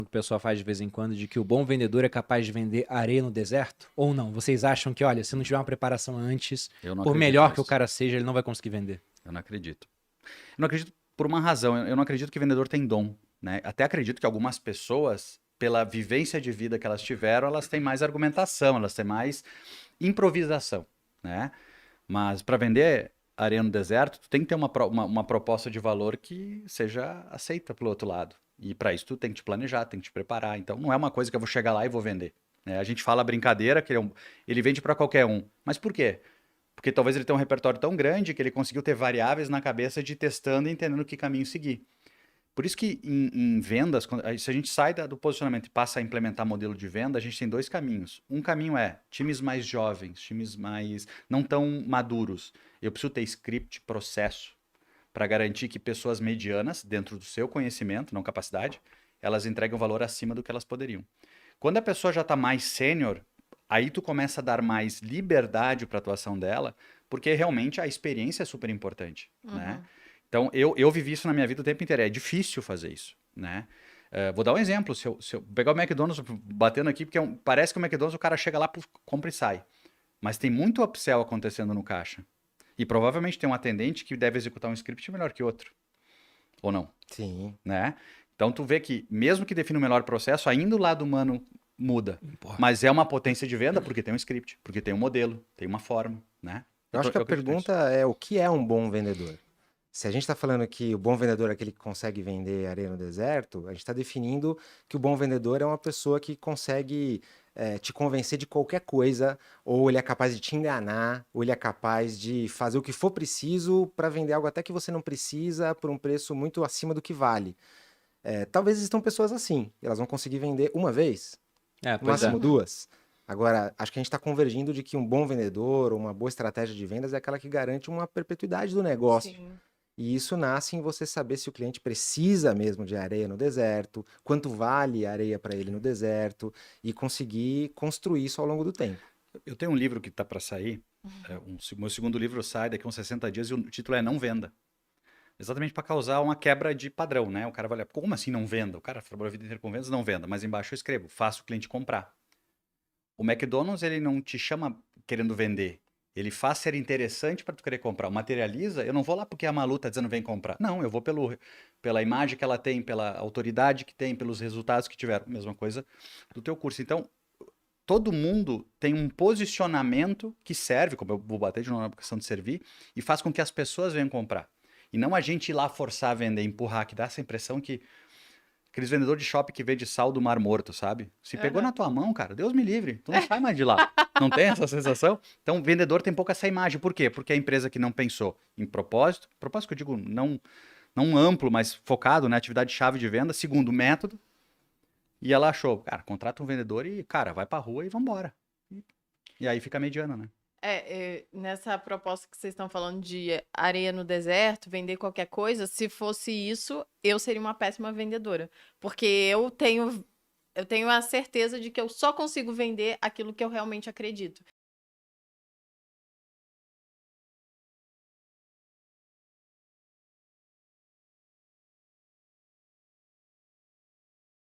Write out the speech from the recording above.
que o pessoal faz de vez em quando, de que o bom vendedor é capaz de vender areia no deserto? Ou não? Vocês acham que, olha, se não tiver uma preparação antes, Eu não por acredito melhor que o nisso. cara seja, ele não vai conseguir vender? Eu não acredito. Eu não acredito por uma razão. Eu não acredito que vendedor tem dom, né? Até acredito que algumas pessoas, pela vivência de vida que elas tiveram, elas têm mais argumentação, elas têm mais improvisação, né? Mas para vender areia no deserto, tu tem que ter uma proposta de valor que seja aceita pelo outro lado. E para isso tu tem que te planejar, tem que te preparar. Então não é uma coisa que eu vou chegar lá e vou vender, né? A gente fala brincadeira que ele vende para qualquer um. Mas por quê? Porque talvez ele tenha um repertório tão grande que ele conseguiu ter variáveis na cabeça de ir testando e entendendo que caminho seguir. Por isso que em vendas, se a gente sai do posicionamento e passa a implementar modelo de venda, a gente tem dois caminhos. Um caminho é times mais jovens, times mais não tão maduros. Eu preciso ter script, processo, para garantir que pessoas medianas, dentro do seu conhecimento, não capacidade, elas entregam valor acima do que elas poderiam. Quando a pessoa já está mais sênior, aí tu começa a dar mais liberdade para a atuação dela, porque realmente a experiência é super importante, né? Uhum. Então, eu vivi isso na minha vida o tempo inteiro. É difícil fazer isso, né? Vou dar um exemplo. Se eu pegar o McDonald's, batendo aqui, porque parece que o McDonald's o cara chega lá, compra e sai. Mas tem muito upsell acontecendo no caixa. E provavelmente tem um atendente que deve executar um script melhor que outro. Ou não, Sim. né? Então, tu vê que, mesmo que defina o melhor processo, ainda o lado humano muda. Importa. Mas é uma potência de venda porque tem um script, porque tem um modelo, tem uma forma, né? Eu acho que a acredito nisso. pergunta é o que é um bom vendedor? Se a gente está falando que o bom vendedor é aquele que consegue vender areia no deserto, a gente está definindo que o bom vendedor é uma pessoa que consegue te convencer de qualquer coisa, ou ele é capaz de te enganar, ou ele é capaz de fazer o que for preciso para vender algo até que você não precisa por um preço muito acima do que vale. Talvez existam pessoas assim, elas vão conseguir vender uma vez, no Pois é. máximo duas. Agora, acho que a gente está convergindo de que um bom vendedor ou uma boa estratégia de vendas é aquela que garante uma perpetuidade do negócio. Sim. E isso nasce em você saber se o cliente precisa mesmo de areia no deserto, quanto vale a areia para ele no deserto, e conseguir construir isso ao longo do tempo. Eu tenho um livro que está para sair, meu segundo livro sai daqui a uns 60 dias e o título é Não Venda. Exatamente para causar uma quebra de padrão, né? O cara vai olhar, como assim não venda? O cara trabalhou a vida inteira com vendas, não venda. Mas embaixo eu escrevo, faça o cliente comprar. O McDonald's, ele não te chama querendo vender. Ele faz ser interessante para tu querer comprar. O Materializa, eu não vou lá porque a Malu tá dizendo vem comprar. Não, eu vou pela imagem que ela tem, pela autoridade que tem, pelos resultados que tiveram. Mesma coisa do teu curso. Então, todo mundo tem um posicionamento que serve, como eu vou bater de novo na questão de servir, e faz com que as pessoas venham comprar. E não a gente ir lá forçar a vender, empurrar, que dá essa impressão que aqueles vendedores de shopping que vende sal do Mar Morto, sabe? Se pegou na tua mão, cara, Deus me livre, tu não sai mais de lá. Não tem essa sensação? Então, o vendedor tem pouco essa imagem. Por quê? Porque a empresa que não pensou em propósito que eu digo não amplo, mas focado na atividade-chave de venda, segundo, método, e ela achou, cara, contrata um vendedor e, cara, vai pra rua e vambora. E aí fica mediana, né? Nessa proposta que vocês estão falando de areia no deserto, vender qualquer coisa, se fosse isso, eu seria uma péssima vendedora. Porque eu tenho a certeza de que eu só consigo vender aquilo que eu realmente acredito.